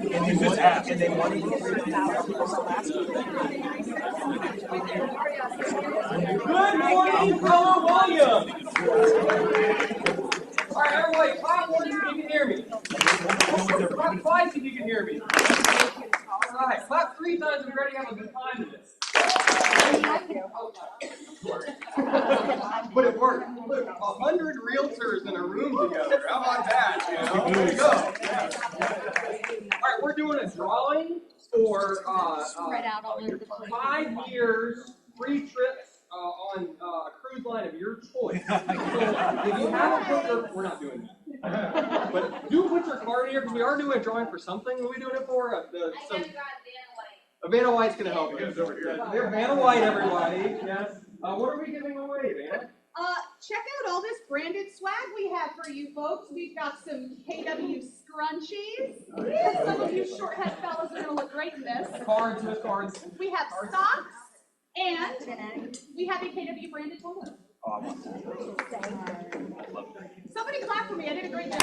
And then one Good morning, fellow Williams! All right, everybody, clap once if you can hear me. Clap twice if you can hear me. All right, clap 3 times if you're ready to have a good time with this. But it worked. Look, 100 realtors in a room together. How about that? You know? There you go. Yeah. All right, we're doing a drawing for 5 years, free trips on a cruise line of your choice. So if you haven't put your, we're not doing that. But do put your card here because we are doing a drawing for something. What are we doing it for? Vanna White's going to help you. They're Vanna White, everybody. Yes. What are we giving away, Vanna? Check out all this branded swag we have for you folks. We've got some KW scrunchies. Some of you short-head fellas are going to look great in this. Cards. We have socks, and we have a KW branded polo. Somebody clap for me. I did a great job.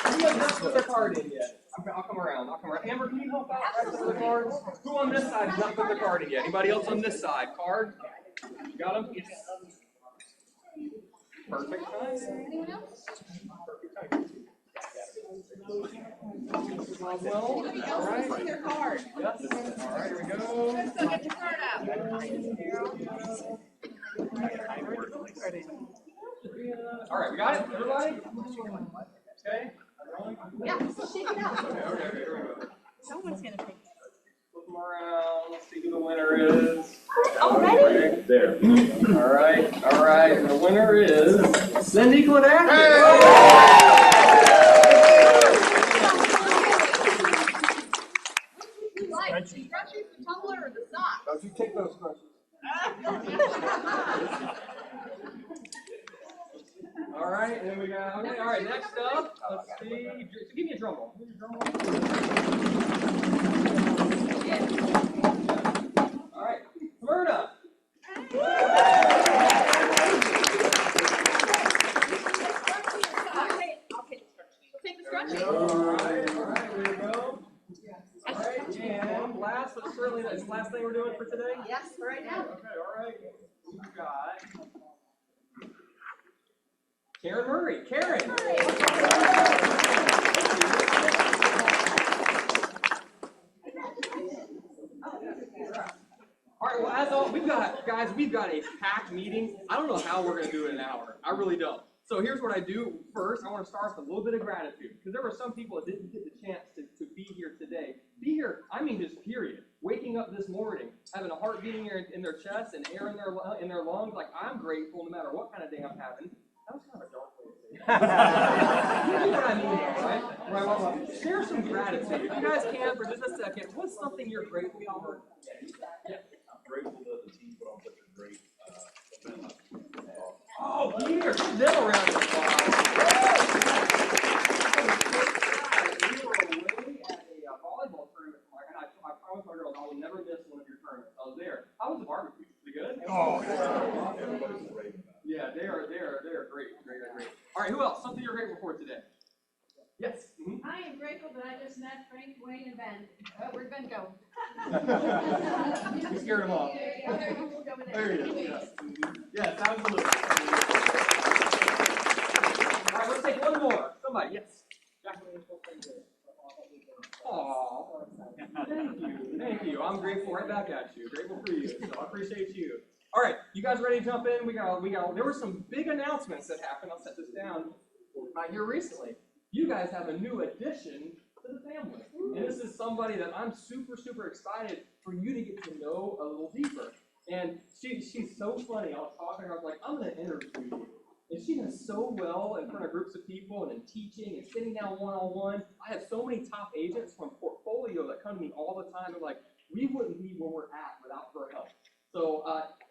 Who has not put their card in yet? I'll come around. Amber, can you help out? Absolutely. The cards? Who on this side has not put their card in yet? Anybody else on this side? Card? You got them? Yes. Perfect time. Anyone else? Perfect time. Well, all right. Their card. Yes. All right, here we go. So get your card out. All right, we got it, everybody? Okay. Yeah, shake it out. Okay, here we go. Someone's going to take it. Flip them around. Let's see who the winner is. Already? There. All right. And the winner is Cindy Claudette. What you like? The scrunchies, the tumbler, or the socks? Don't you take those scrunchies. All right, and then we got, okay, all right, next up, let's see, so give me a drum roll. All right, Smyrna. Take the scrunchie. All right, there you go. All right, and last, but certainly that's the last thing we're doing for today? Yes, for right now. Okay, all right, we've got Karen Murray. Karen. All right, well, as always, we've got a packed meeting. I don't know how we're going to do it in an hour. I really don't. So here's what I do first. I want to start with a little bit of gratitude because there were some people that didn't get the chance to be here today. Be here, I mean just period. Waking up this morning, having a heart beating in their chest and air in their lungs, like I'm grateful no matter what kind of day I'm having. That was kind of a dark way to say it. You know what I mean, though, right? Well, share some gratitude. If you guys can, for just a second, what's something you're grateful for? Yeah. I'm grateful that the team put on such a great event. Oh, Peter, give them a round of applause. We were away at a volleyball tournament, and I promised my girls I will never miss one of your tournaments. I was there. How was the barbecue? Was it good? Oh, yeah. Everybody's raving about it. Yeah, they are great. All right, who else? Something you're grateful for today? Yes. Mm-hmm. I am grateful that I just met Frank, Wayne, and Ben. Where'd Ben go? You scared him off. There he is. Yes. Yes, absolutely. All right, let's take one more. Somebody. Yes. Aw. Thank you. I'm grateful right back at you. Grateful for you. So I appreciate you. All right, you guys ready to jump in? There were some big announcements that happened. I'll set this down here recently. You guys have a new addition to the family. And this is somebody that I'm super excited for you to get to know a little deeper. And she's so funny. I was talking to her, I was like, I'm going to interview you. And she does so well in front of groups of people and in teaching and sitting down one-on-one. I have so many top agents from Portfolio that come to me all the time. They're like, we wouldn't be where we're at without her help. So,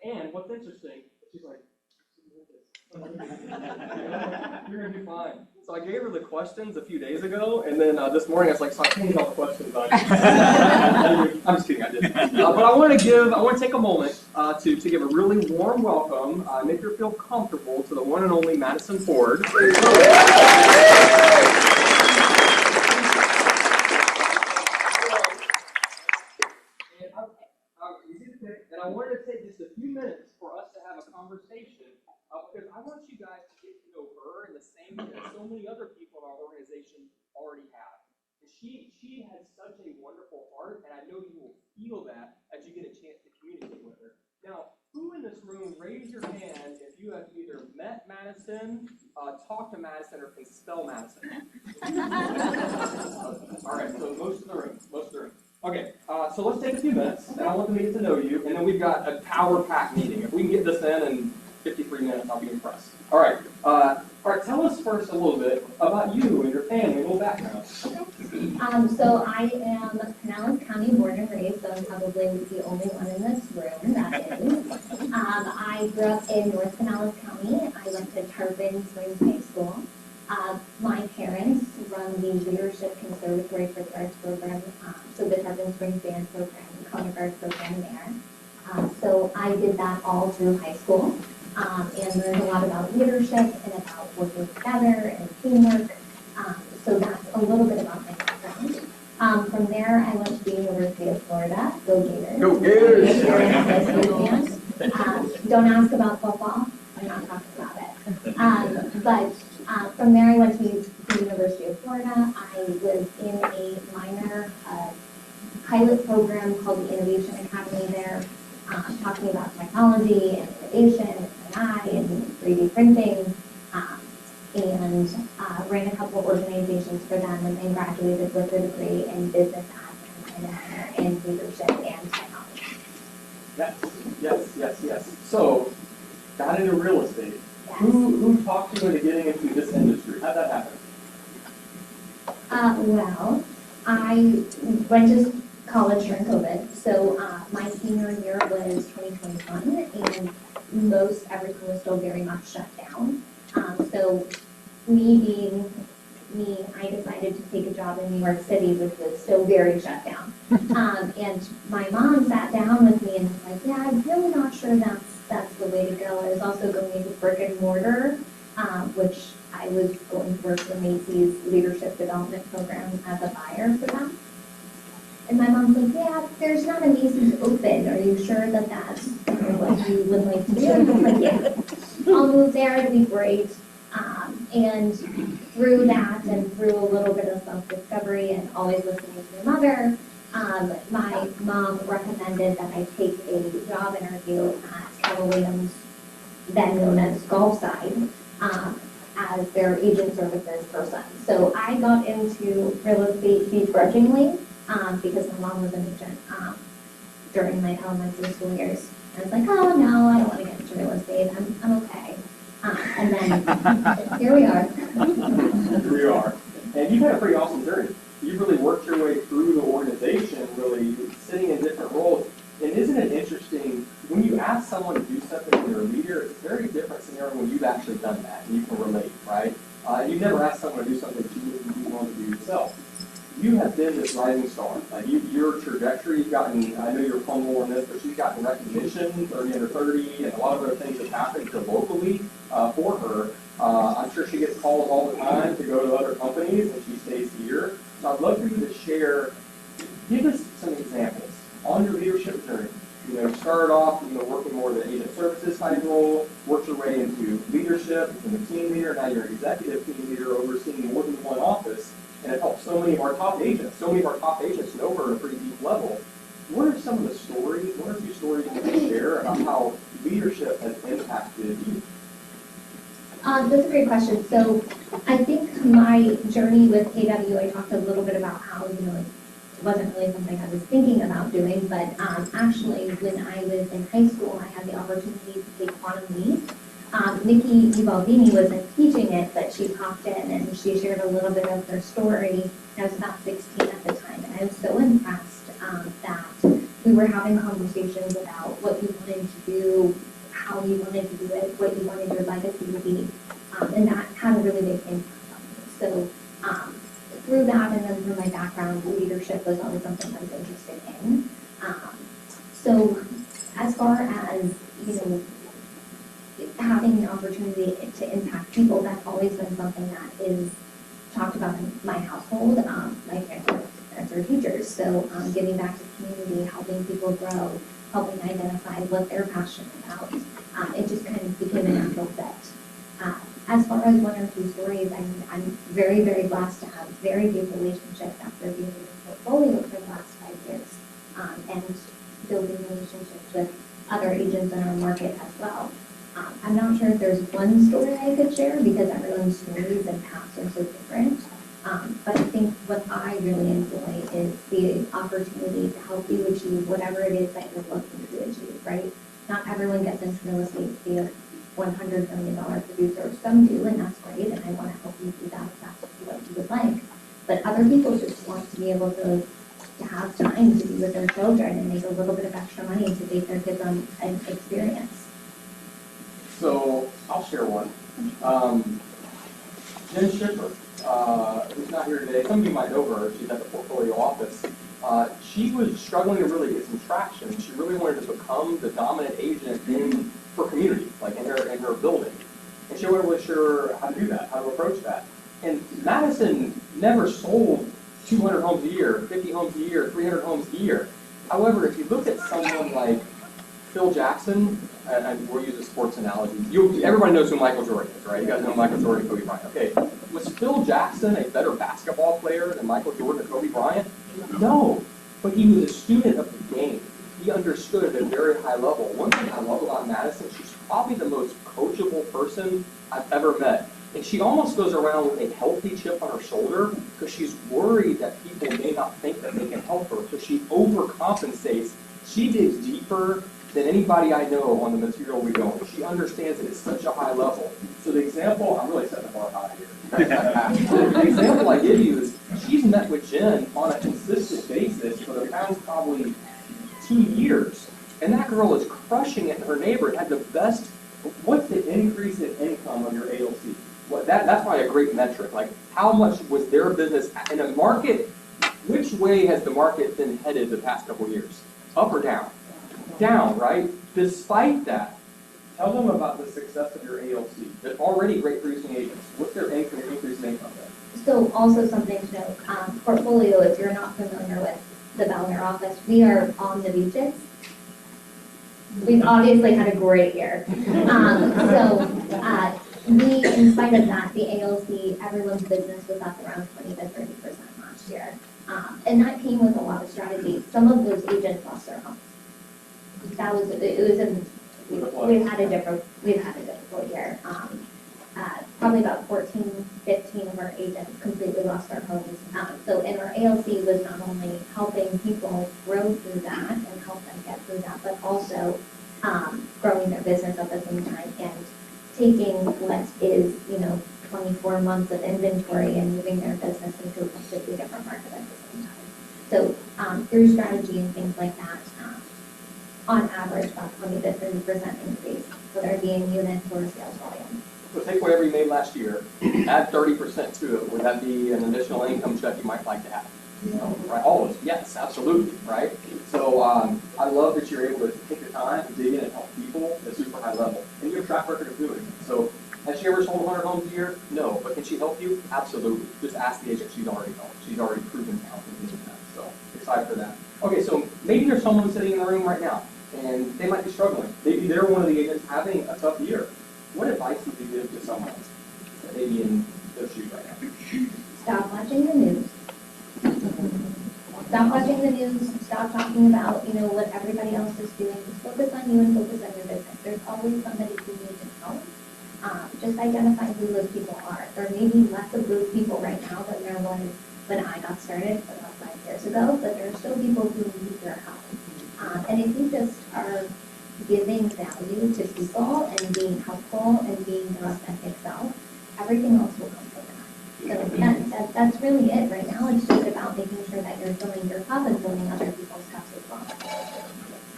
and what's interesting, she's like, you're going to be fine. So I gave her the questions a few days ago, and then this morning I was like, so I changed all the questions on you. I'm just kidding, I didn't. But I want to take a moment to give a really warm welcome, make her feel comfortable to the one and only Madison Ford. conversation because I want you guys to get to know her in the same way that so many other people in our organization already have. And she has such a wonderful heart, and I know you will feel that as you get a chance to communicate with her. Now, who in this room, raise your hand if you have either met Madison, talked to Madison, or can spell Madison? All right, so most of the room. Okay, so let's take a few minutes, and I want them to get to know you, and then we've got a power-packed meeting. If we can get this in 53 minutes, I'll be impressed. All right, tell us first a little bit about you and your family, a little background. So I am Pinellas County born and raised, so I'm probably the only one in this room that is. I grew up in North Pinellas County. I went to Tarpon Springs High School. My parents run the Leadership Conservatory for the Arts program, so the Tarpon Springs Band program, Color Guard program there. So I did that all through high school and learned a lot about leadership and about working together and teamwork. So that's a little bit about my background. From there, I went to the University of Florida. Go Gators! Go Gators! Don't ask about football. I'm not talking about it. But from there, I went to the University of Florida. I was in a minor pilot program called the Innovation Academy there, talking about technology and innovation and AI and 3D printing. And ran a couple organizations for them, and then graduated with a degree in business admin and a minor in leadership and technology. Yes. So, got into real estate. Yes. Who talked you into getting into this industry? How'd that happen? Well, I went to college during COVID, so my senior year was 2021, and most everything was still very much shut down. So me being me, I decided to take a job in New York City, which was still very shut down. And my mom sat down with me and was like, yeah, I'm really not sure that's the way to go. I was also going into brick and mortar, which I was going to work for Macy's Leadership Development Program as a buyer for them. And my mom's like, yeah, there's not a Macy's open. Are you sure that that's what you would like to do? And I'm like, yeah, I'll move there. It'll be great. And through that and through a little bit of self-discovery and always listening to my mother, my mom recommended that I take a job interview at Keller Williams, then known as Gulfside, as their agent services person. So I got into real estate begrudgingly because my mom was an agent during my elementary school years. I was like, oh no, I don't want to get into real estate. I'm okay. And then here we are. Here we are. And you've had a pretty awesome journey. You've really worked your way through the organization, really sitting in different roles. And isn't it interesting, when you ask someone to do something when they're a leader, it's a very different scenario when you've actually done that and you can relate, right? You've never asked someone to do something that you wouldn't be willing to do yourself. You have been this rising star. Your trajectory, you've gotten, I know you're humble in this, but she's gotten recognition, 30 under 30, and a lot of other things have happened locally for her. I'm sure she gets calls all the time to go to other companies, and she stays here. So I'd love for you to share, give us some examples on your leadership journey. You started off, working more of an agent services type role, worked your way into leadership, became a team leader, now you're an executive team leader overseeing more than one office. And it helps so many of our top agents. So many of our top agents know her at a pretty deep level. What are some of the stories, one or two stories you can share about how leadership has impacted you? That's a great question. So I think my journey with KW, I talked a little bit about how, it wasn't really something I was thinking about doing, but actually when I was in high school, I had the opportunity to take Quantum Leap. Nikki Ubaldini wasn't teaching it, but she popped in and she shared a little bit of her story. I was about 16 at the time, and I was so impressed that we were having conversations about what you wanted to do, how you wanted to do it, what you wanted your legacy to be, and that had a really big impact on me. So through that and then through my background, leadership was always something I was interested in. So as far as, having the opportunity to impact people, that's always been something that is talked about in my household. My parents are teachers, so giving back to the community, helping people grow, helping identify what they're passionate about, it just kind of became a natural fit. As far as one or two stories, I'm very, very blessed to have very deep relationships after being in the portfolio for the last 5 years, and building relationships with other agents in our market as well. I'm not sure if there's one story I could share because everyone's stories and paths are so different. But I think what I really enjoy is the opportunity to help you achieve whatever it is that you're looking to achieve, right? Not everyone gets into real estate to be a $100 million producer. Some do, and that's great, and I want to help you do that if that's what you would like. But other people just want to be able to have time to be with their children and make a little bit of extra money to take their kids on an experience. So I'll share one. Jen Schiffer, who's not here today, some of you might know her, she's at the portfolio office. She was struggling to really get some traction. She really wanted to become the dominant agent in her community, like in her building. And she wasn't really sure how to do that, how to approach that. And Madison never sold 200 homes a year, 50 homes a year, 300 homes a year. However, if you look at someone like Phil Jackson, and we'll use a sports analogy. Everybody knows who Michael Jordan is, right? You guys know Michael Jordan and Kobe Bryant. Okay, was Phil Jackson a better basketball player than Michael Jordan or Kobe Bryant? No, but he was a student of the game. He understood at a very high level. One thing I love about Madison, she's probably the most coachable person I've ever met. And she almost goes around with a healthy chip on her shoulder because she's worried that people may not think that they can help her. So she overcompensates. She digs deeper than anybody I know on the material we go. She understands it at such a high level. So the example, I'm really setting the bar high here. The example I give you is she's met with Jen on a consistent basis for the past probably 2 years. And that girl is crushing it in her neighborhood, had the best, what's the increase in income of your ALC? That's probably a great metric. Like, how much was their business in a market? Which way has the market been headed the past couple of years? Up or down? Down, right? Despite that, tell them about the success of your ALC. They're already great producing agents. What's their increase in income then? So also something to note, portfolio, if you're not familiar with the Bel-Air office, we are on the beaches. We've obviously had a great year. We, in spite of that, the ALC, everyone's business was up around 20 to 30% last year. And that came with a lot of strategy. Some of those agents lost their homes. We've had a difficult year. Probably about 14, 15 of our agents completely lost their homes. So in our ALC was not only helping people grow through that and help them get through that, but also growing their business at the same time and taking what is, 24 months of inventory and moving their business into a completely different market at the same time. So through strategy and things like that, on average, about 20 to 30% increase, whether it be in units or sales volume. So take whatever you made last year, add 30% to it. Would that be an additional income check you might like to have? Right, always, yes, absolutely, right? So I love that you're able to take the time to dig in and help people at a super high level. And you have a track record of doing it. So has she ever sold 100 homes a year? No, but can she help you? Absolutely. Just ask the agent she's already helped. She's already proven talent in doing that. So excited for that. Okay, so maybe there's someone sitting in the room right now, and they might be struggling. Maybe they're one of the agents having a tough year. What advice would you give to someone that may be in their shoes right now? Stop watching the news. Stop watching the news. Stop talking about, what everybody else is doing. Just focus on you and focus on your business. There's always somebody who needs help. Just identify who those people are. There may be less of those people right now than there was when I got started about 5 years ago, but there are still people who need your help. And if you just are giving value to people and being helpful and being your authentic self, everything else will come from that. So that's really it right now. It's just about making sure that you're filling your cup and filling other people's cups as well.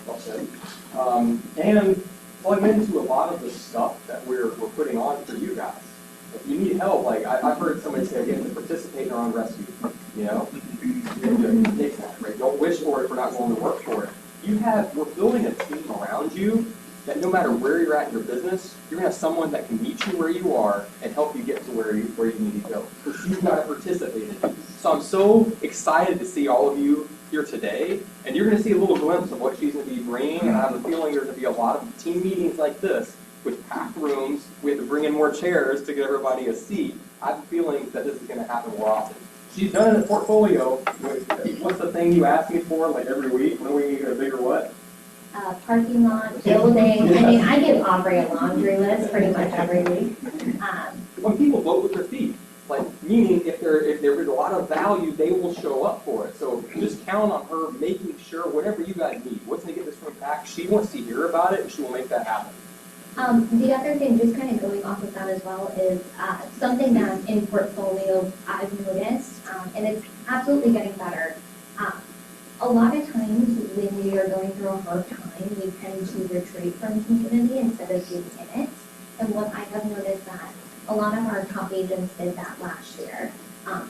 Well said. And plug into a lot of the stuff that we're putting on for you guys. If you need help, like I've heard somebody say, you have to participate in our own rescue. You have to take that, right? Don't wish for it if we're not going to work for it. We're building a team around you that no matter where you're at in your business, you're gonna have someone that can meet you where you are and help you get to where you need to go. Because you've got to participate in it. So I'm so excited to see all of you here today, and you're gonna see a little glimpse of what she's gonna be bringing, and I have a feeling there's gonna be a lot of team meetings like this with packed rooms. We have to bring in more chairs to get everybody a seat. I have a feeling that this is going to happen more often. She's done it in a portfolio. What's the thing you ask me for like every week? When we need a bigger what? Parking lot, building, I mean, I give Aubrey a laundry list pretty much every week. When people vote with their feet, like meaning if there is a lot of value, they will show up for it. So just count on her making sure whatever you guys need, what's going to get this room back, she wants to hear about it and she will make that happen. The other thing, just kind of going off of that as well, is something that in portfolio I've noticed, and it's absolutely getting better. A lot of times when we are going through a hard time, we tend to retreat from community instead of being in it. And what I have noticed that a lot of our top agents did that last year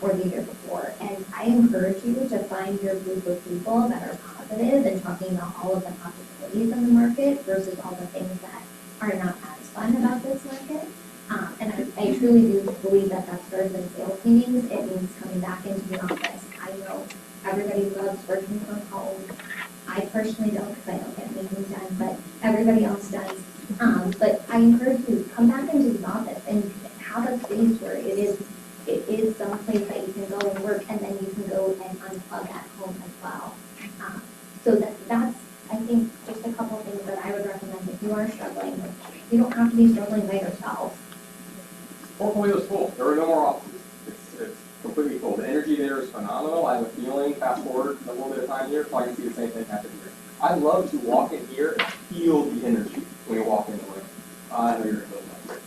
or the year before. And I encourage you to find your group of people that are positive and talking about all of the possibilities in the market versus all the things that are not as fun about this market. And I truly do believe that that starts in sales meetings. It means coming back into the office. I know everybody loves working from home. I personally don't because I don't get anything done, but everybody else does. But I encourage you to come back into the office and have a space where it is some place that you can go and work, and then you can go and unplug at home as well. So that's, I think, just a couple of things that I would recommend if you are struggling. You don't have to be struggling by yourself. Portfolio is full. There are no more offices. It's completely full. The energy there is phenomenal. I have a feeling, fast forward a little bit of time here, so I can see the same thing happen here. I love to walk in here and feel the energy when you walk in the room. I know you're going to feel that.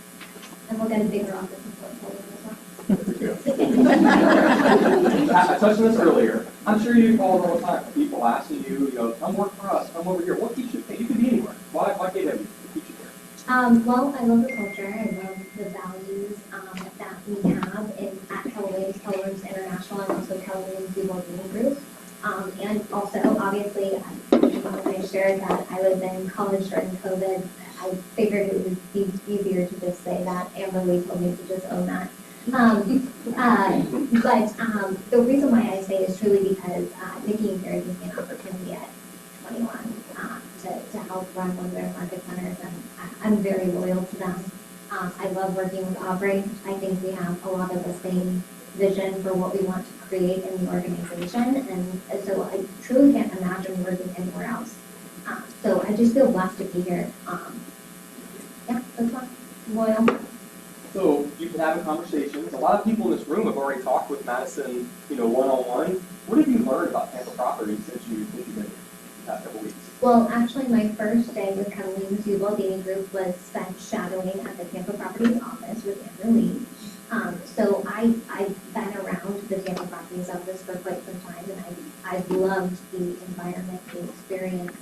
And we'll get a bigger office in portfolio I touched on this earlier. I'm sure you calls all the time. People asking you, come work for us, come over here. What keeps you? You could be anywhere. Why KW? What keeps you there? Well, I love the culture. I love the values that we have at Keller Williams International and also Keller Williams Revolving Group. And also, obviously, when I shared that I was in college during COVID, I figured it would be easier to just say that. Amber Lee told me to just own that. But the reason why I say is truly because Nikki and Gary gave me an opportunity at 21 to help run one of their market centers, and I'm very loyal to them. I love working with Aubrey. I think we have a lot of the same vision for what we want to create in the organization, and so I truly can't imagine working anywhere else. So I just feel blessed to be here. Yeah, that's why I'm loyal. So you've been having conversations. A lot of people in this room have already talked with Madison, one-on-one. What have you learned about Tampa properties since you've been here the past couple weeks? Well, actually, my first day with Keller Williams Revolving Group was spent shadowing at the Tampa Properties office with Amber Lee. So I've been around the Tampa Properties office for quite some time, and I've loved the environment, the experience.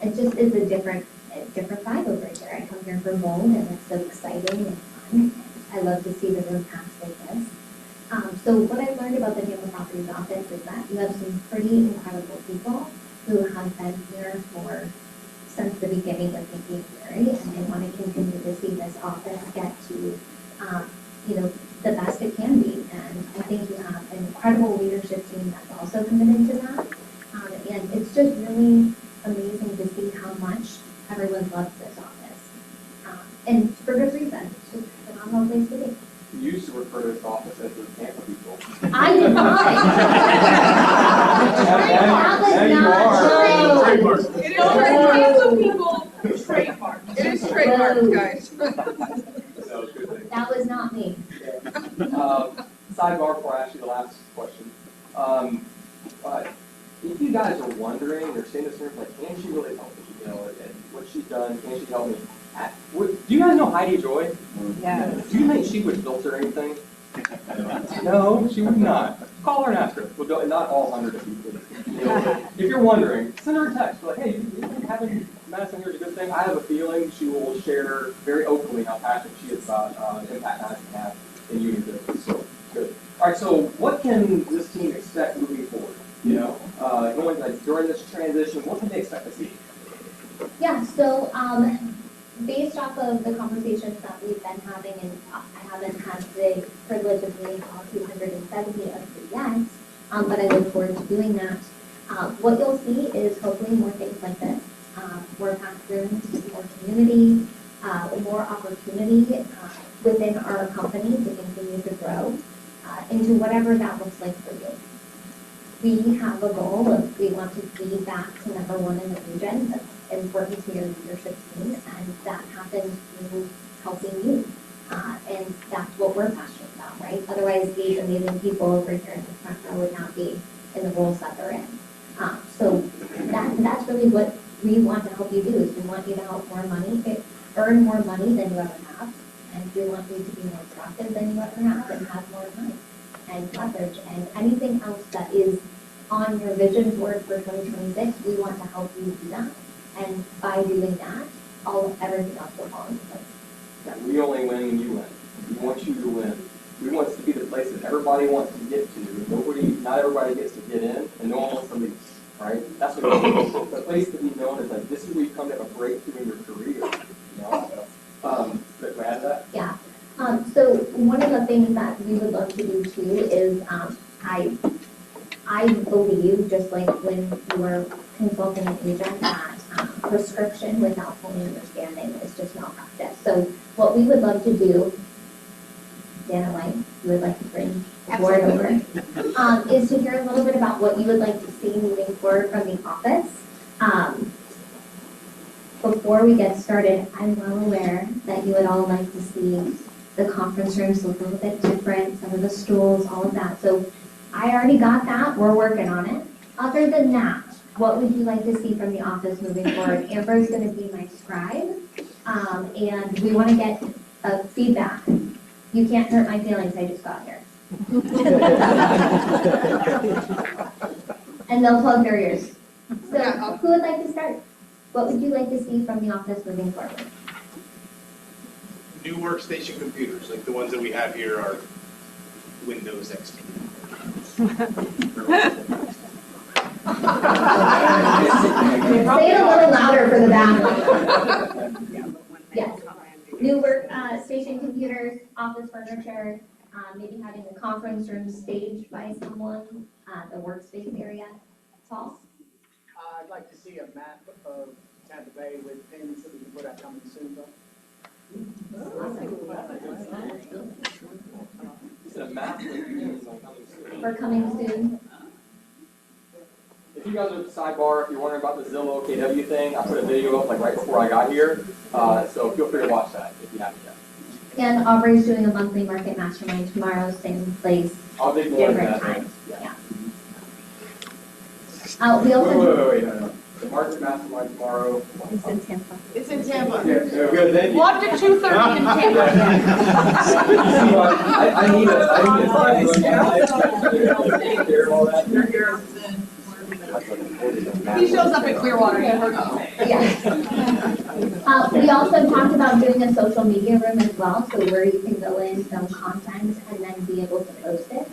It just is a different vibe over here. I come here for mold, and it's so exciting and fun. I love to see the room packed like this. So what I've learned about the Tampa Properties office is that you have some pretty incredible people who have been here since the beginning of Nikki and Gary, and they want to continue to see this office get to, the best it can be. And I think you have an incredible leadership team that's also committed to that. And it's just really amazing to see how much everyone loves this office. And for good reason. It's just a phenomenal place to be. You used to refer to this office as the Tampa people. I did not. That was not true. It is Tampa people trademark. It is trademark, guys. That was not me. Sidebar before I ask you the last question. If you guys are wondering, you're sitting this here like, can she really help me? And what she's done, can she help me? Do you guys know Heidi Joy? Yeah. Do you think she would filter anything? No, she would not. Call her and ask her. Well, not all 100 of you. If you're wondering, send her a text. Like, hey, you think having Madison here is a good thing? I have a feeling she will share very openly how passionate she is about the impact Madison can have in union business. So, good. All right, so what can this team expect moving forward? Going during this transition, what can they expect to see? Yeah, so based off of the conversations that we've been having, and I haven't had the privilege of meeting all 270 of you yet, but I look forward to doing that. What you'll see is hopefully more things like this, more packed rooms, more community, more opportunity within our company to continue to grow into whatever that looks like for you. We have a goal of we want to be back to #1 in the region. That's important to your leadership team, and that happens through helping you. And that's what we're passionate about, right? Otherwise, these amazing people over here in the front row would not be in the roles that they're in. So that's really what we want to help you do, is we want you to earn more money than you ever have, and we want you to be more productive than you ever have, and have more time and leverage, and anything else that is on your vision board for 2026, we want to help you do that. And by doing that, everything else will fall into place. Yeah, we only win when you win. We want you to win. We want this to be the place that everybody wants to get to. Not everybody gets to get in, and no one wants to leave, right? That's what the place to be known is like, this is where you come to have a breakthrough in your career, you know? But to add that? Yeah. So one of the things that we would love to do too is, I believe, just like when you were consulting an agent, that prescription without fully understanding is just malpractice. So what we would love to do, Dana White, you would like to bring the board over, is to hear a little bit about what you would like to see moving forward from the office. Before we get started, I'm well aware that you would all like to see the conference rooms look a little bit different, some of the stools, all of that. So I already got that, we're working on it. Other than that, what would you like to see from the office moving forward? Amber is going to be my scribe, and we want to get feedback. You can't hurt my feelings, I just got here. And they'll plug their ears. So who would like to start? What would you like to see from the office moving forward? New workstation computers, like the ones that we have here are Windows XP. Say it a little louder for the back. Yes. New workstation computers, office furniture, maybe having the conference room staged by someone, the workspace area. Paul? I'd like to see a map of Tampa Bay with pins that we can put out coming soon. It's a map with pins on coming soon. For coming soon. If you guys are at the sidebar, if you're wondering about the Zillow KW thing, I put a video up like right before I got here. So feel free to watch that if you haven't yet. And Aubrey's doing a monthly market mastermind tomorrow, same place, I'll dig more into different that. times. Yeah. We also. Wait. No. The market mastermind tomorrow. It's in Tampa. Yeah, good, thank you. 1 to 2:30 in Tampa. I need He shows up in Clearwater, you never know. Yeah. We also talked about doing a social media room as well, so where you can go in, film content, and then be able to post it.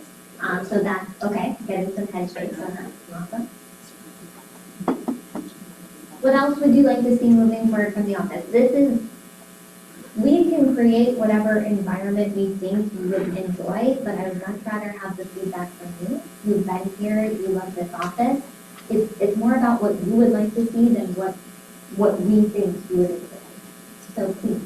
So that's, okay, getting some head shakes on that, awesome. What else would you like to see moving forward from the office? We can create whatever environment we think you would enjoy, but I would much rather have the feedback from you. You've been here, you love this office. It's more about what you would like to see than what we think you would enjoy. So please,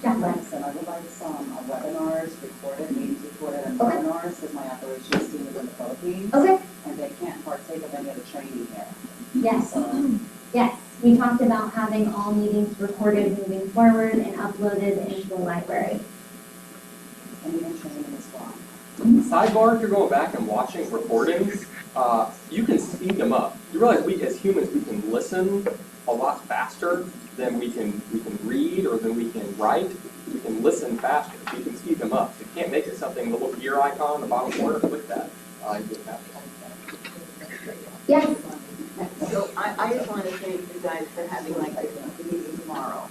Jacqueline. I would like some webinars recorded, meetings recorded, and Okay. webinars, because my operations team is in the Philippines, Okay, and they can't partake of any of the training here. yes. So, Yes, we talked about having all meetings recorded moving forward and uploaded into the library. and even training as well. Sidebar, if you're going back and watching recordings, you can speed them up. You realize we as humans, we can listen a lot faster than we can read or than we can write. We can listen faster. You can speed them up. You can't make it something, the little gear icon on the bottom corner, click that. You get faster. Yes, So I just want to thank you guys for having like this meeting tomorrow.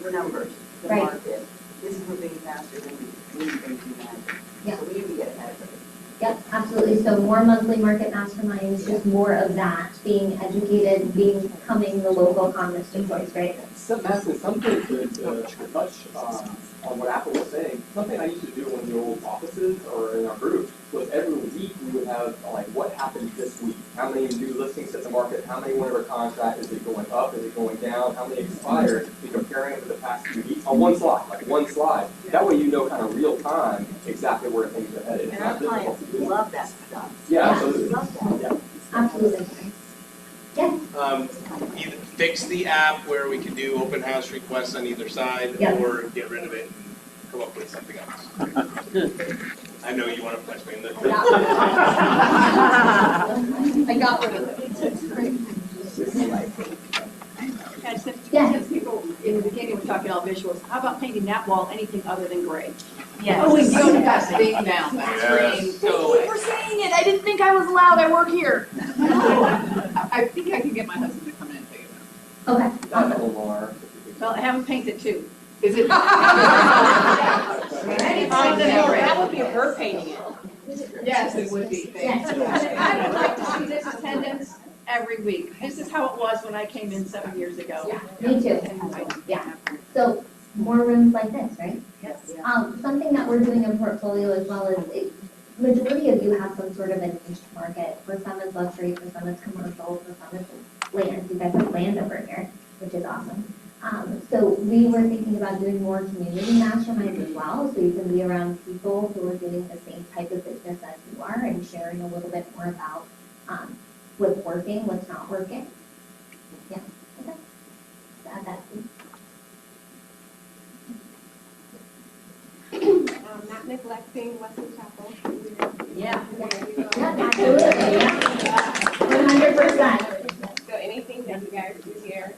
The numbers, the Right. market, this is moving faster than we think you guys. Yeah. So we need to get ahead of it. yep, absolutely. So more monthly market masterminds, just more of that, being educated, becoming the local economist of choice, right? Madison, something to touch on what Apple was saying, something I used to do in the old offices or in our groups was every week we would have, like, what happened this week? How many new listings hit the market? How many went under contract? Is it going up? Is it going down? How many expired? Be comparing it to the past few weeks on one slide, like one slide. That way you know kind of real time exactly where things are headed. It's And our not difficult clients to do. love that stuff. Yeah, Yeah. absolutely. Love that. Yeah. Absolutely. Yes, Either fix the app where we can do open house requests on either side, Yeah. or get rid of it and come up with something else. I know you want to punch me in the. I got rid of it. Guys, Yeah. since people in the beginning were talking all visuals, how about painting that wall anything other than gray? Yes. Oh, we go to that big now. Yes. Thank you for saying it. I didn't think I was allowed. I work here. I think I can get my husband to come in and take it okay. Not Omar. Well, I have him paint it too. Is it? That would be her painting it. Yes, it would be. Yes. I would like to see this attendance every week. This is how it was when I came in 7 years ago. Me too. Yeah. So more rooms like this, right? Yes. Something that we're doing in portfolio as well is majority of you have some sort of a niche market. For some it's luxury, for some it's commercial, for some it's land. You guys have land over here, which is awesome. So we were thinking about doing more community masterminds as well, so you can be around people who are doing the same type of business as you are and sharing a little bit more about what's working, what's not working. Yeah. Okay. So add that too. Not neglecting Wesley Chapel. Yeah. Yeah, absolutely, yeah. 100%. So anything that you guys do here,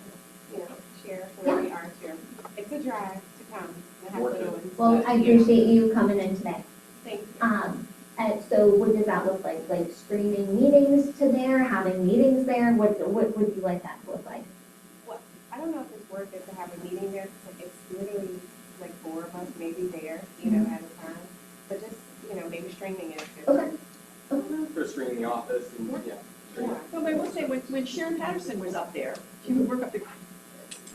you know, share where we are here. It's a drive to come and have little ones. Well, I appreciate you coming in today. Thank you. And so what does that look like? Like streaming meetings to there, having meetings there? What would you like that to look like? I don't know if it's worth it to have a meeting there, because it's literally like 4 of us maybe there, you know, at a time. But just, you know, maybe streaming it. if Okay. For streaming the office and, yeah. Yeah. No, but I will say, when Sharon Patterson was up there, she would work up the,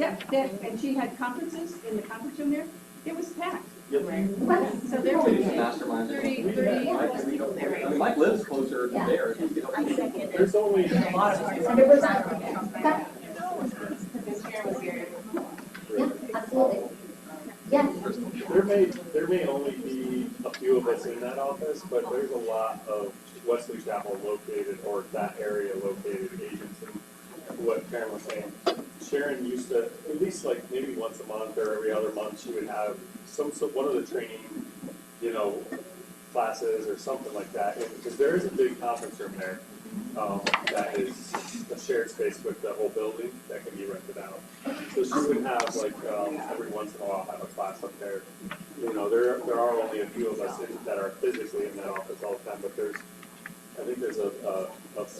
and she had conferences in the conference room there, it was packed. Yep. Okay. So there were Maybe some masterminds. 30 plus people there. I mean, Mike lives closer to Yeah. there. He could help you. There's only, A lot of us. 100%. Okay. Since Sharon was here. Yeah, absolutely. Yes. there may only be a few of us in that office, but there's a lot of Wesley Chapel located, or that area located agents. And what Karen was saying, Sharon used to, at least like maybe once a month or every other month, she would have one of the training, you know, classes or something like that. Because there is a big conference room there, that is a shared space with the whole building that can be rented out. So she would have like, every once in a while have a class up there. You know, there are only a few of us that are physically in that office all the time, but I think there's a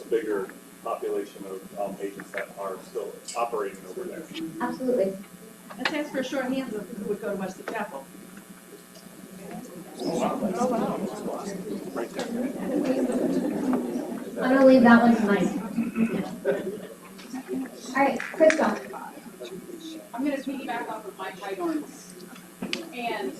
bigger population of agents that are still operating over there. Absolutely. Let's ask for a short hands of who would go to Wesley Chapel. I'm gonna leave that one to Mike. All right, Crystal. I'm gonna piggyback off of Mike Whitehorn's. And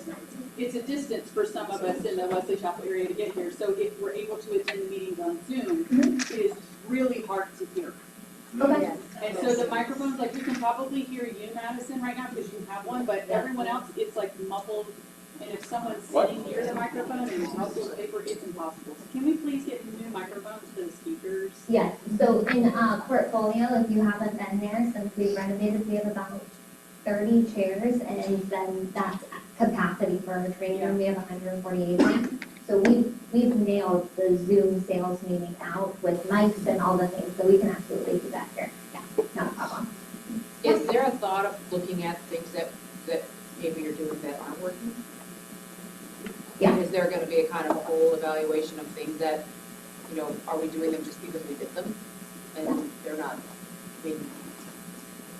it's a distance for some of us in the Wesley Chapel area to get here, so if we're able to attend the meetings on Zoom, it is really hard to hear. Okay. And so the microphones, like, we can probably hear you, Madison, right now, because you have one, but everyone else, it's like muffled. And if someone's sitting near the microphone and there's muffled paper, it's impossible. So can we please get new microphones for the speakers? Yes, so in portfolio, if you haven't been there, since we renovated, we have about 30 chairs, and then that's capacity for our training room, we have 148 seats. So we've nailed the Zoom sales meeting out with mics and all the things, so we can absolutely do that here. Yeah, not a problem. Is there a thought of looking at things that maybe you're doing that aren't working? Yeah. Is there gonna be a kind of a whole evaluation of things that, you know, are we doing them just because we did them? And they're not, I mean,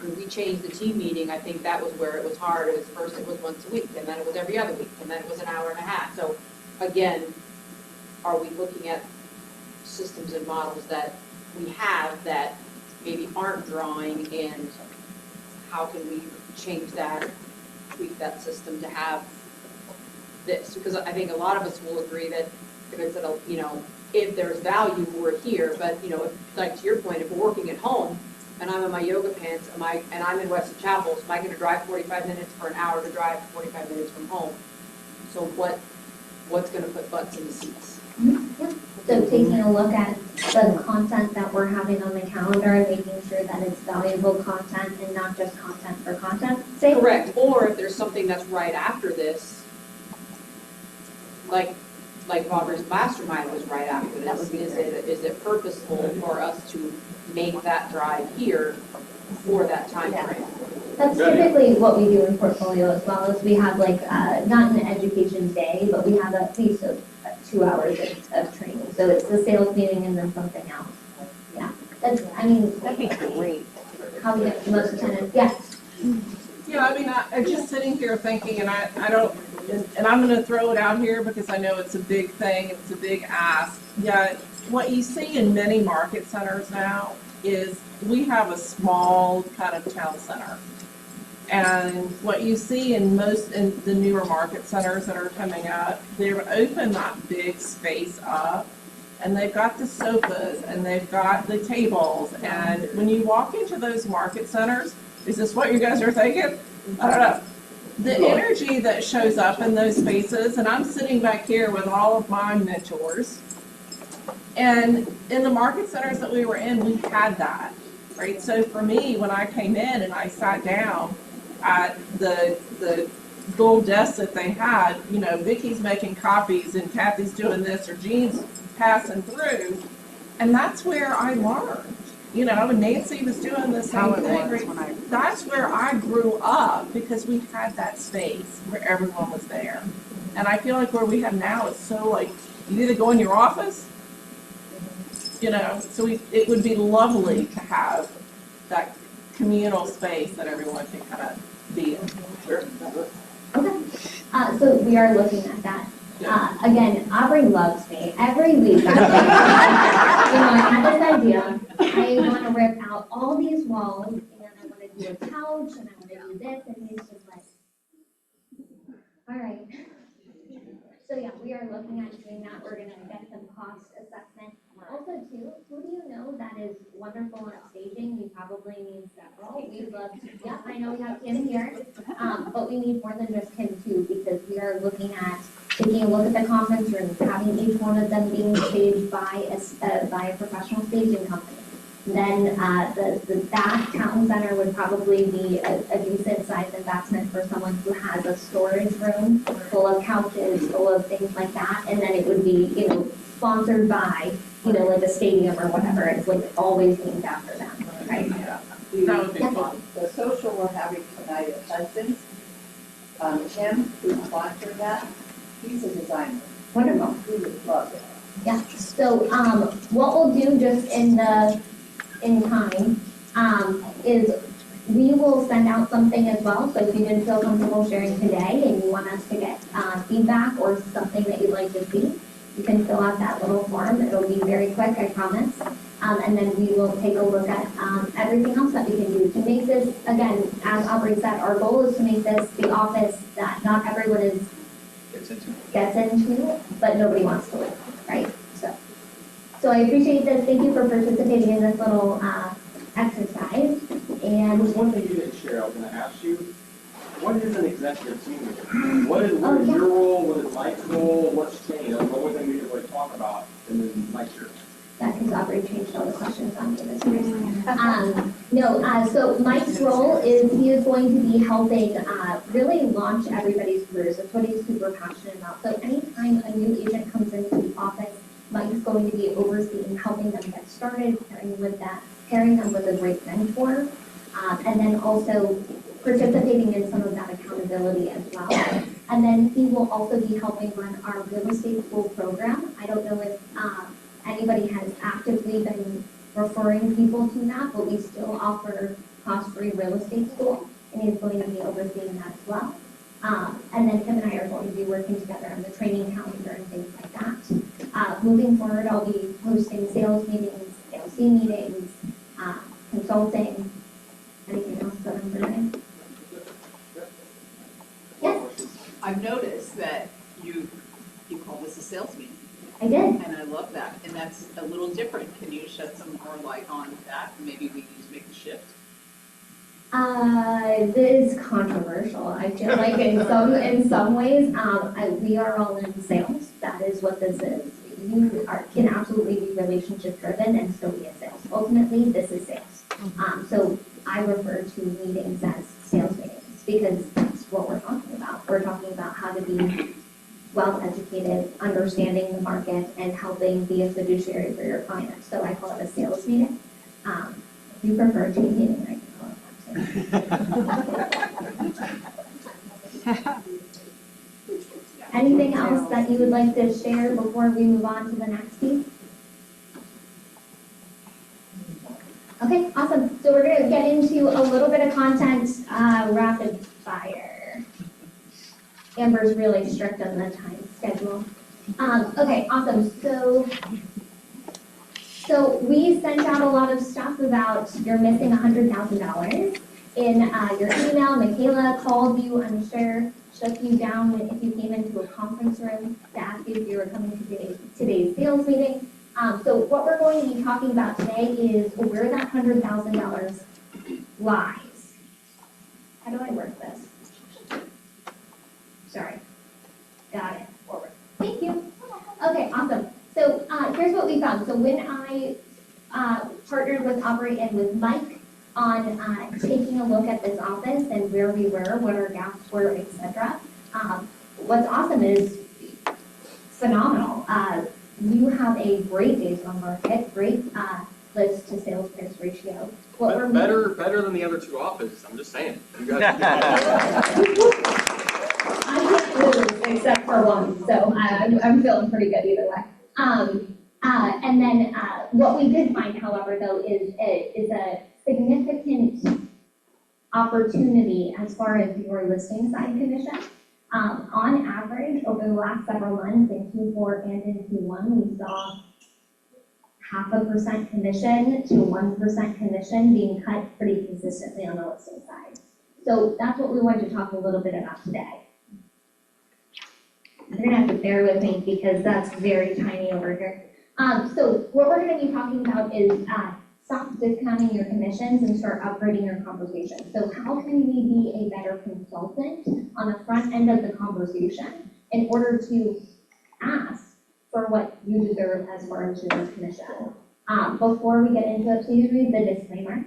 when we changed the team meeting, I think that was where it was hard. It was first it was once a week, and then it was every other week, and then it was an hour and a half. So again, are we looking at systems and models that we have that maybe aren't drawing, and how can we change that, tweak that system to have this? Because I think a lot of us will agree that because it'll, you know, if there's value, we're here, but, you know, if, like to your point, if we're working at home, and I'm in my yoga pants, and I'm in Weston Chapel, so am I gonna drive 45 minutes for an hour to drive 45 minutes from home? So what's gonna put butts in the seats? So taking a look at the content that we're having on the calendar and making sure that it's valuable content and not just content for content's sake. Correct, or if there's something that's right after this, like Robert's Mastermind was right after this, is it purposeful for us to make that drive here for that time frame? That's typically what we do in portfolio as well, as we have like, not an education day, but we have at least 2 hours of training. So it's the sales meeting and then something else. Yeah, that's, I mean. That'd be great. How we get the most attendance, yes. Yeah, I mean, I'm just sitting here thinking, and I don't, and I'm gonna throw it out here because I know it's a big thing, it's a big ask. Yet, what you see in many market centers now is we have a small kind of town center. And what you see in the newer market centers that are coming up, they've opened that big space up, and they've got the sofas, and they've got the tables, and when you walk into those market centers, is this what you guys are thinking? I don't know. The energy that shows up in those spaces, and I'm sitting back here with all of my mentors, and in the market centers that we were in, we had that, right? So for me, when I came in and I sat down at the gold desk that they had, you know, Vicky's making copies and Kathy's doing this or Jean's passing through, and that's where I learned. You know, and Nancy was doing the same thing. Right? That's where I grew up because we had that space where everyone was there. And I feel like where we have now is so like, you either go in your office, you know, so it would be lovely to have that communal space that everyone can kind of be in. Okay. So we are looking at that. Again, Aubrey loves me. Every week, I'm like, you know, I have this idea. I want to rip out all these walls, and I want to do a couch, and I want to do this, and he's just like, all right. So yeah, we are looking at doing that. We're going to get some cost assessment. Also, too, who do you know that is wonderful at staging? You probably need several. We love to, yeah, I know we have Kim here, but we need more than just Kim, too, because we are looking at taking a look at the conference rooms, having each one of them being staged by a professional staging company. Then that town center would probably be a decent sized investment for someone who has a storage room full of couches, full of things like that, and then it would be, you know, sponsored by, you know, like a stadium or whatever. It's like always named after them, right? That would be fun. The social we're having tonight at Hudson's, Tim, who sponsored that, he's a designer. Wonderful. He would love it. Yeah, so, what we'll do just in time, is we will send out something as well, so if you didn't feel comfortable sharing today and you want us to get, feedback or something that you'd like to see, you can fill out that little form. It'll be very quick, I promise. And then we will take a look at, everything else that we can do to make this, again, as Aubrey said, our goal is to make this the office that not everyone gets into, but nobody wants to live, right? So I appreciate this. Thank you for participating in this little exercise. And one thing you didn't share, I was going to ask you, what is an executive team? What is your role? What is Mike's role? What's changed? That's the only thing we can really talk about, and then Mike's here. Yeah, because Aubrey changed all the questions on me this year. So Mike's role is he is going to be helping really launch everybody's careers. That's what he's super passionate about. So anytime a new agent comes into the office, Mike's going to be overseeing, helping them get started, pairing them with a great mentor, and then also participating in some of that accountability as well. And then he will also be helping run our real estate school program. I don't know if anybody has actively been referring people to that, but we still offer cost-free real estate school, and he's going to be overseeing that as well. And then him and I are going to be working together on the training calendar and things like that. Moving forward, I'll be hosting sales meetings, ALC meetings, consulting. Anything else that I'm forgetting? Yes? I've noticed that you call this a sales meeting. I did. And I love that, and that's a little different. Can you shed some more light on that? Maybe we need to make the shift. This is controversial. I feel like in some ways, we are all in sales. That is what this is. You can absolutely be relationship driven and still be in sales. Ultimately, this is sales. So I refer to meetings as sales meetings because that's what we're talking about. We're talking about how to be well educated, understanding the market, and helping be a fiduciary for your clients. So I call it a sales meeting. If you prefer a team meeting, I can call it Anything else that you would like to share before we move on to the next piece? Okay, awesome. So we're going to get into a little bit of content, rapid fire. Amber's really strict on the time schedule. Okay, awesome. So we sent out a lot of stuff about you're missing $100,000 in your email. Michaela called you, I'm sure, shook you down if you came into a conference room to ask you if you were coming to today's sales meeting. So what we're going to be talking about today is where that $100,000 lies. How do I work this? Sorry. Got it. Forward. Thank you. Okay, awesome. So here's what we found. So when I partnered with Aubrey and with Mike on taking a look at this office and where we were, what our gaps were, etc. What's awesome is phenomenal. You have a great days on market, great list to sales price ratio. Better than the other two offices, I'm just saying. You guys. I can't lose except for one, so I'm feeling pretty good either way. And then what we did find, however, though, is a significant opportunity as far as your listing side commission. On average, over the last several months in Q4 and in Q1, we saw 0.5% commission to 1% commission being cut pretty consistently on the listing side. So that's what we wanted to talk a little bit about today. You're gonna have to bear with me because that's very tiny over here. So what we're gonna be talking about is stop discounting your commissions and start upgrading your conversation. So how can we be a better consultant on the front end of the conversation in order to ask for what you deserve as far as your commission? Before we get into it, please read the disclaimer.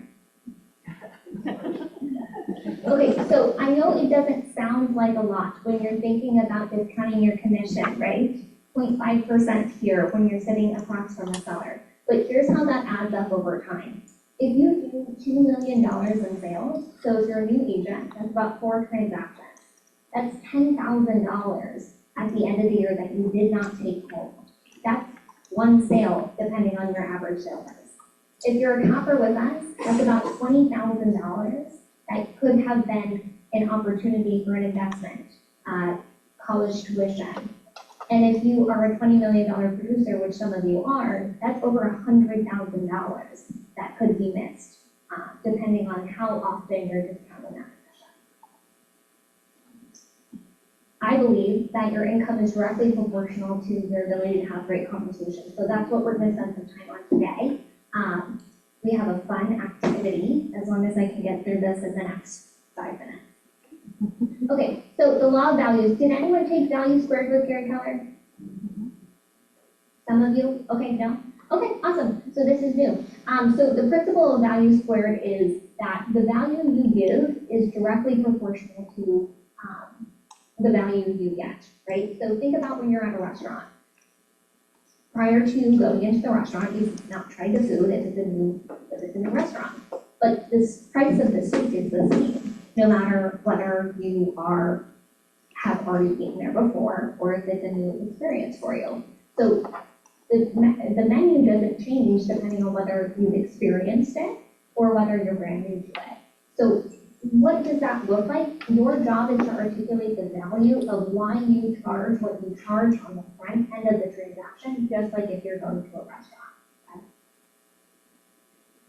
Okay, so I know it doesn't sound like a lot when you're thinking about discounting your commission, right? 0.5% here when you're sitting across from a seller. But here's how that adds up over time. If you do $2 million in sales, so if you're a new agent, that's about 4 transactions. That's $10,000 at the end of the year that you did not take home. That's one sale, depending on your average sale price. If you're a capper with us, that's about $20,000 that could have been an opportunity for an investment, college tuition. And if you are a $20 million producer, which some of you are, that's over $100,000 that could be missed, depending on how often you're discounting that commission. I believe that your income is directly proportional to your ability to have great conversations. So that's what we're going to spend some time on today. We have a fun activity, as long as I can get through this in the next 5 minutes. Okay, so the law of values. Did anyone take value squared with Gary Keller? Some of you? Okay, no? Okay, awesome. So this is new. So the principle of value squared is that the value you give is directly proportional to the value you get, right? So think about when you're at a restaurant. Prior to going into the restaurant, you've not tried the food if it's a new restaurant. But this price of the steak is the same, no matter whether you have already eaten there before or if it's a new experience for you. So the menu doesn't change depending on whether you've experienced it or whether you're brand new to it. So what does that look like? Your job is to articulate the value of why you charge what you charge on the front end of the transaction, just like if you're going to a restaurant. Okay?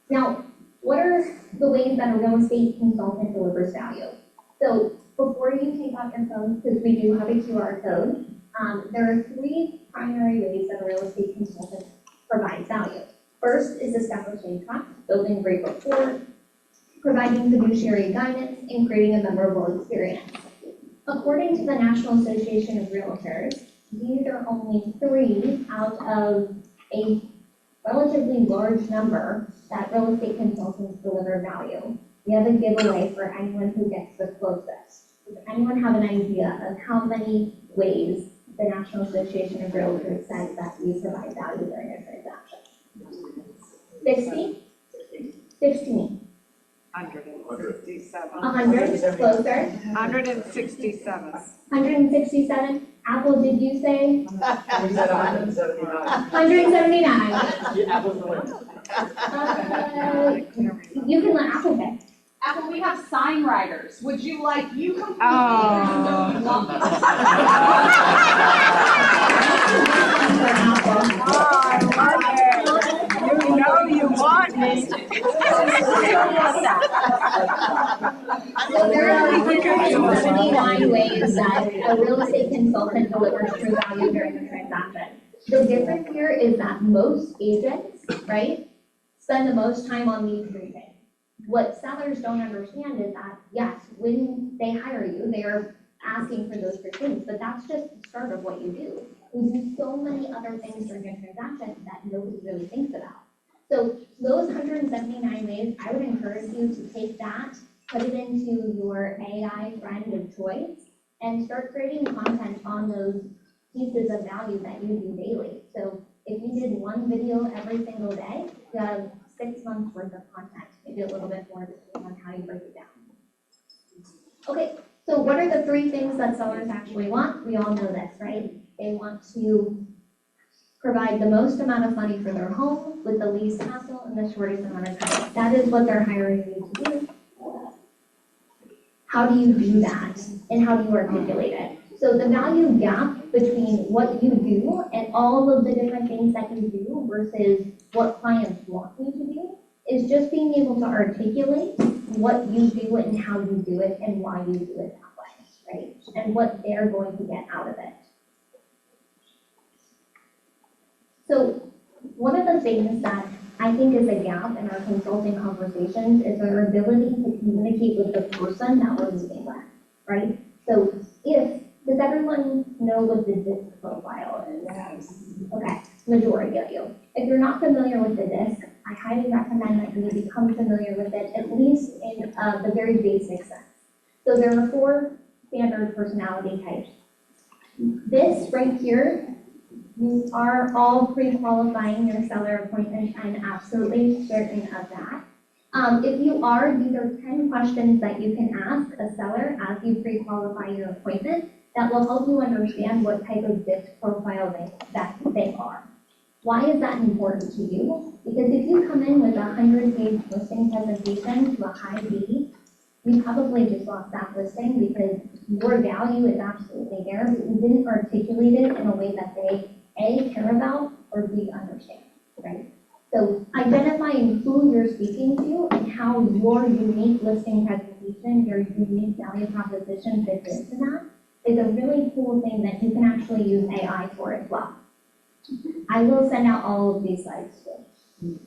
Now, what are the ways that a real estate consultant delivers value? So before you take out your phone, because we do have a QR code, there are three primary ways that a real estate consultant provides value. First is establishing trust, building great rapport, providing fiduciary guidance, and creating a memorable experience. According to the National Association of Realtors, these are only 3 out of a relatively large number that real estate consultants deliver value. We have a giveaway for anyone who gets the closest. Does anyone have an idea of how many ways the National Association of Realtors says that we provide value during a transaction? 60? 16. 167. 100, closer. 167. 167. Apple, did you say? We said 179. 179. Yeah, Apple's the winner. You can let Apple pick. Apple, we have sign writers. Would you like, you completely You know you want me. So there are 179 ways that a real estate consultant delivers true value during a transaction. The difference here is that most agents, right, spend the most time on these 3 things. What sellers don't understand is that, yes, when they hire you, they are asking for those 3 things, but that's just the start of what you do. We do so many other things during a transaction that nobody really thinks about. So those 179 ways, I would encourage you to take that, put it into your AI friend of choice, and start creating content on those pieces of value that you do daily. So if you did 1 video every single day, you have 6 months worth of content, maybe a little bit more depending on how you break it down. Okay, so what are the 3 things that sellers actually want? We all know this, right? They want to provide the most amount of money for their home with the least hassle and the shortest amount of time. That is what they're hiring you to do. How do you do that? And how do you articulate it? So the value gap between what you do and all of the different things that you do versus what clients want you to do is just being able to articulate what you do and how you do it and why you do it that way, right? And what they're going to get out of it. So one of the things that I think is a gap in our consulting conversations is our ability to communicate with the person that we're meeting with, right? So does everyone know what the DISC profile is? Yes. Okay, majority of you. If you're not familiar with the DISC, I highly recommend that you become familiar with it, at least in the very basic sense. So there are 4 standard personality types. This right here, you are all pre-qualifying your seller appointment. I'm absolutely certain of that. If you are, these are 10 questions that you can ask a seller as you pre-qualify your appointment that will help you understand what type of DISC profile they are. Why is that important to you? Because if you come in with a 100-page listing presentation to a high B, you probably just lost that listing because your value is absolutely there, but you didn't articulate it in a way that they A, care about, or B, understand, right? So identifying who you're speaking to and how your unique listing presentation, your unique value proposition fits into that is a really cool thing that you can actually use AI for as well. I will send out all of these slides too.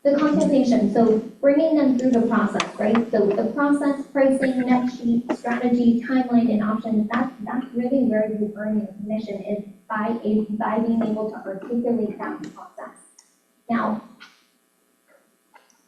The consultation, so bringing them through the process, right? So the process, pricing, net sheet, strategy, timeline, and options, that's really where you earn your commission is by being able to articulate that process. Now,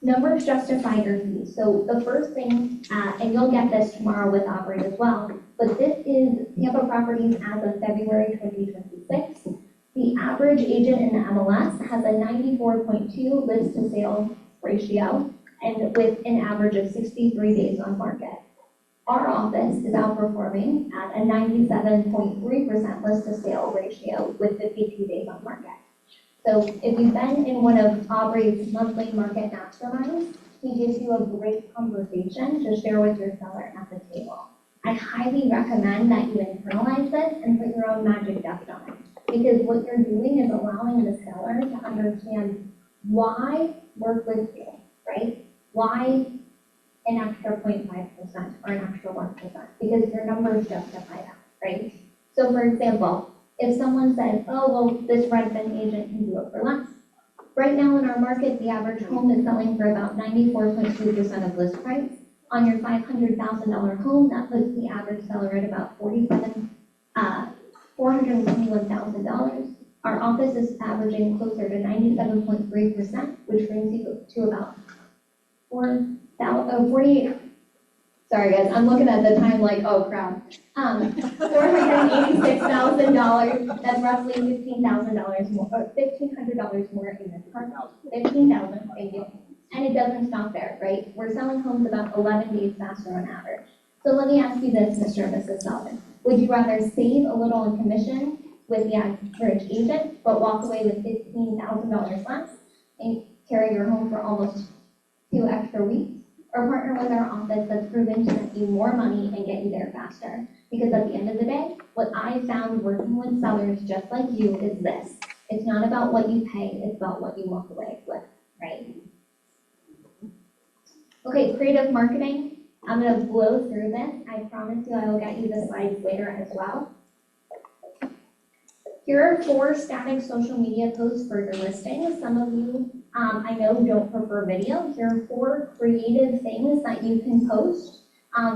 numbers justify your fees. So the first thing, and you'll get this tomorrow with Aubrey as well, but this is Tampa Properties as of February 2026. The average agent in the MLS has a 94.2 list to sale ratio and with an average of 63 days on market. Our office is outperforming at a 97.3% list to sale ratio with 52 days on market. So if you've been in one of Aubrey's monthly market masterminds, he gives you a great conversation to share with your seller at the table. I highly recommend that you internalize this and put your own magic dust on it. Because what you're doing is allowing the seller to understand why work with you, right? Why an extra 0.5% or an extra 1%, because your numbers justify that, right? So for example, if someone says, oh, well, this Redfin agent can do it for less. Right now in our market, the average home is selling for about 94.2% of list price. On your $500,000 home, that puts the average seller at about $421,000. Our office is averaging closer to 97.3%, which brings you to about 48. Sorry guys, I'm looking at the time like, oh crap. $486,000, that's roughly $15,000 more, or $1,500 more in this car. 15,000, thank you. And it doesn't stop there, right? We're selling homes about 11 days faster on average. So let me ask you this, Mr. and Mrs. Sullivan. Would you rather save a little in commission with the average agent, but walk away with $15,000 less and carry your home for almost 2 extra weeks? Or partner with our office that's proven to make you more money and get you there faster? Because at the end of the day, what I found working with sellers just like you is this. It's not about what you pay, it's about what you walk away with, right? Okay, creative marketing. I'm gonna blow through this. I promise you I will get you the slides later as well. Here are 4 static social media posts for your listings. Some of you, I know, don't prefer video. Here are 4 creative things that you can post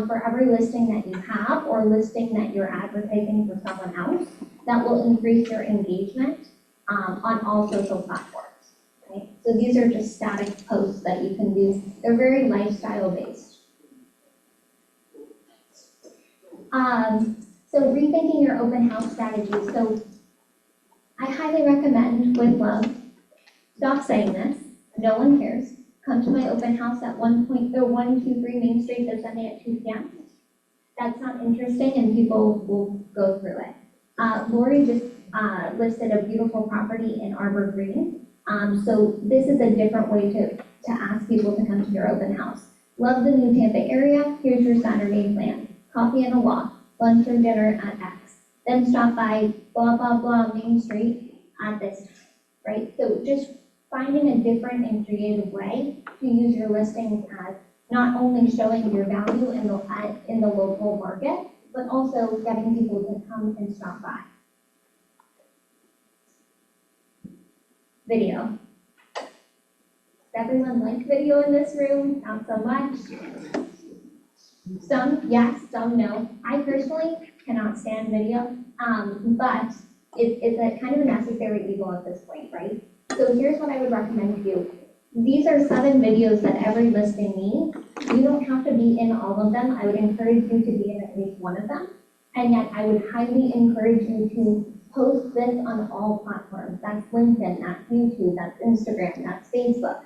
for every listing that you have or listing that you're advertising for someone else that will increase your engagement on all social platforms. Okay? So these are just static posts that you can do. They're very lifestyle based. So rethinking your open house strategy. So I highly recommend with love, stop saying this, no one cares. Come to my open house at 123 Main Street this Sunday at 2 p.m. That's not interesting and people will go through it. Lori just listed a beautiful property in Arbor Green. So this is a different way to ask people to come to your open house. Love the new Tampa area, here's your Saturday plan. Coffee and a walk, lunch or dinner at X. Then stop by blah, blah, blah Main Street at this time, right? So just finding a different and creative way to use your listings as not only showing your value in the local market, but also getting people to come and stop by. Video. Does everyone like video in this room? Not so much. Some yes, some no. I personally cannot stand video, but it's a kind of a necessary evil at this point, right? So here's what I would recommend to you. These are 7 videos that every listing needs. You don't have to be in all of them. I would encourage you to be in at least one of them. And yet I would highly encourage you to post this on all platforms. That's LinkedIn, that's YouTube, that's Instagram, that's Facebook.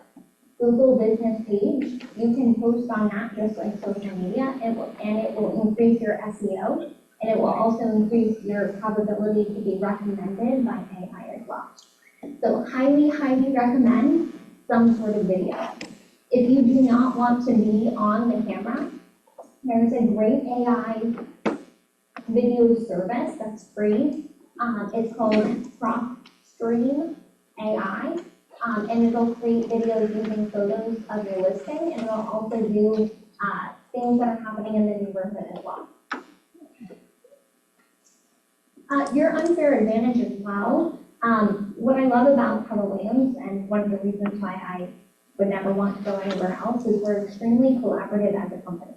Google business page, you can post on that just like social media, and it will increase your SEO, and it will also increase your probability to be recommended by AI as well. So highly, highly recommend some sort of video. If you do not want to be on the camera, there's a great AI video service that's free. It's called PropStream AI. And it'll create videos using photos of your listing, and it'll also do things that are happening in the neighborhood as well. Your unfair advantage as well. What I love about Keller Williams, and one of the reasons why I would never want to go anywhere else, is we're extremely collaborative as a company.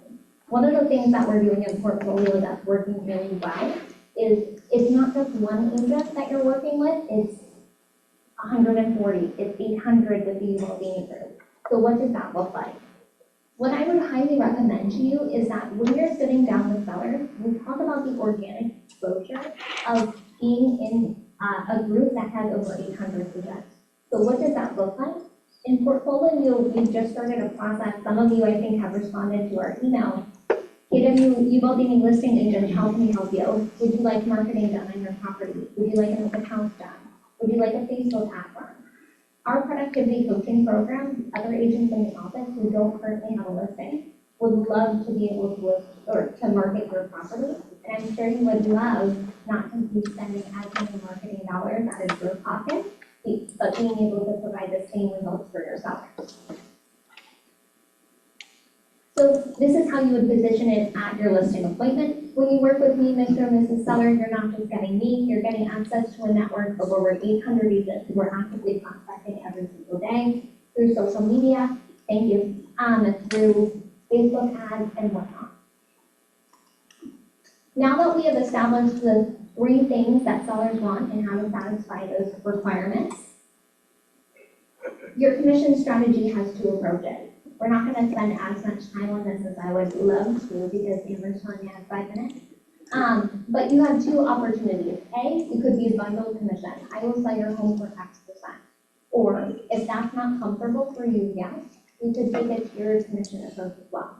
One of the things that we're doing in portfolio that's working really well is it's not just one agent that you're working with, it's 140, it's 800 with the well-being group. So what does that look like? What I would highly recommend to you is that when you're sitting down with sellers, we talk about the organic exposure of being in a group that has over 800 agents. So what does that look like? In portfolio, we've just started a process. Some of you, I think, have responded to our email. KW, you well-being listing agent, how can we help you? Would you like marketing done on your property? Would you like an open house done? Would you like a Facebook ad run? Our productivity coaching program, other agents in the office who don't currently have a listing would love to be able to list or to market your property. And I'm sure you would love not to be spending as many marketing dollars out of your pocket, but being able to provide the same results for your sellers. So this is how you would position it at your listing appointment. When you work with me, Mr. and Mrs. Seller, you're not just getting me, you're getting access to a network of over 800 agents who are actively prospecting every single day through social media, thank you, through Facebook ads and whatnot. Now that we have established the 3 things that sellers want and how to satisfy those requirements, your commission strategy has to approach it. We're not gonna spend as much time on this as I would love to because Amber's telling me I have 5 minutes. But you have 2 opportunities. A, you could be bundled commission. I will sell your home for X%. Or if that's not comfortable for you yet, you could take a tiered commission approach as well.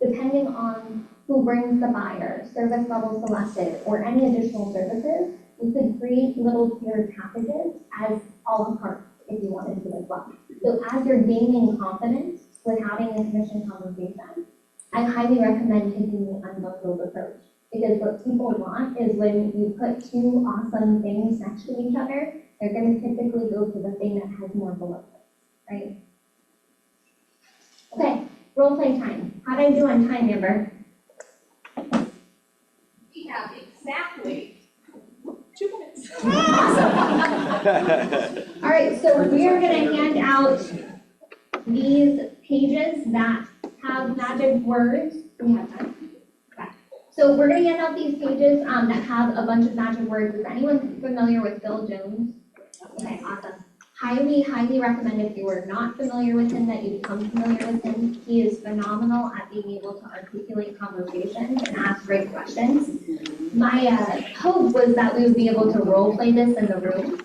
Depending on who brings the buyer, service level selected, or any additional services, you could create little tiered packages as a la carte if you wanted to as well. So as you're gaining confidence with having a commission conversation, I highly recommend taking the unbundled approach. Because what people want is when you put 2 awesome things next to each other, they're gonna typically go to the thing that has more bullet points, right? Okay, role play time. How did I do on time, Amber? We have exactly 2 minutes. All right, so we are gonna hand out these pages that have magic words. We have time. Okay. So we're gonna hand out these pages that have a bunch of magic words. Is anyone familiar with Phil Jones? Okay, awesome. Highly, highly recommend if you are not familiar with him that you become familiar with him. He is phenomenal at being able to articulate conversations and ask great questions. My hope was that we would be able to role play this in the room,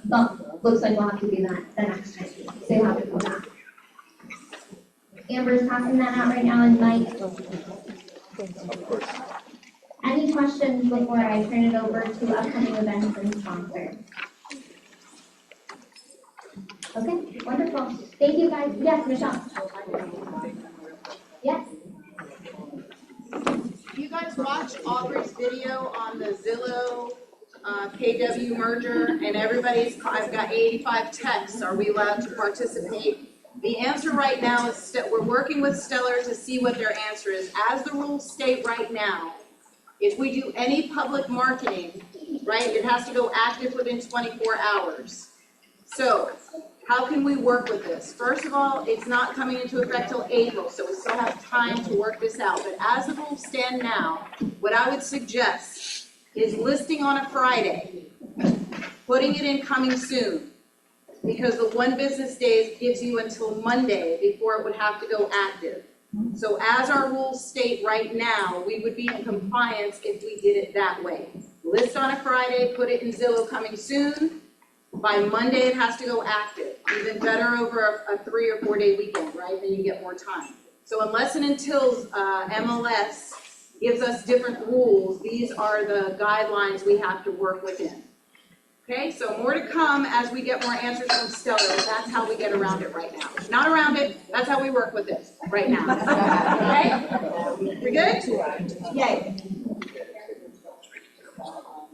but looks like we'll have to do that the next time. So you have to go back. Amber's passing that out right now, and Mike. Of course. Any questions before I turn it over to upcoming events and sponsors? Okay, wonderful. Thank you guys. Yes, Michelle. Yes. You guys watch Aubrey's video on the Zillow KW merger and I've got 85 texts. Are we allowed to participate? The answer right now is we're working with Stellar to see what their answer is. As the rules state right now, if we do any public marketing, right, it has to go active within 24 hours. So how can we work with this? First of all, it's not coming into effect till April, so we still have time to work this out. But as the rules stand now, what I would suggest is listing on a Friday, putting it in coming soon, because the 1 business day gives you until Monday before it would have to go active. So as our rules state right now, we would be in compliance if we did it that way. List on a Friday, put it in Zillow coming soon. By Monday, it has to go active. Even better over a 3 or 4 day weekend, right? Then you get more time. So unless and until MLS gives us different rules, these are the guidelines we have to work within. Okay, so more to come as we get more answers from Stellar. That's how we get around it right now. Not around it, that's how we work with this right now. Okay? We good? Yay.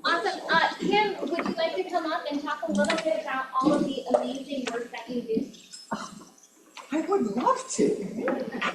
Awesome. Kim, would you like to come up and talk a little bit about all of the amazing work that you do? I would love to.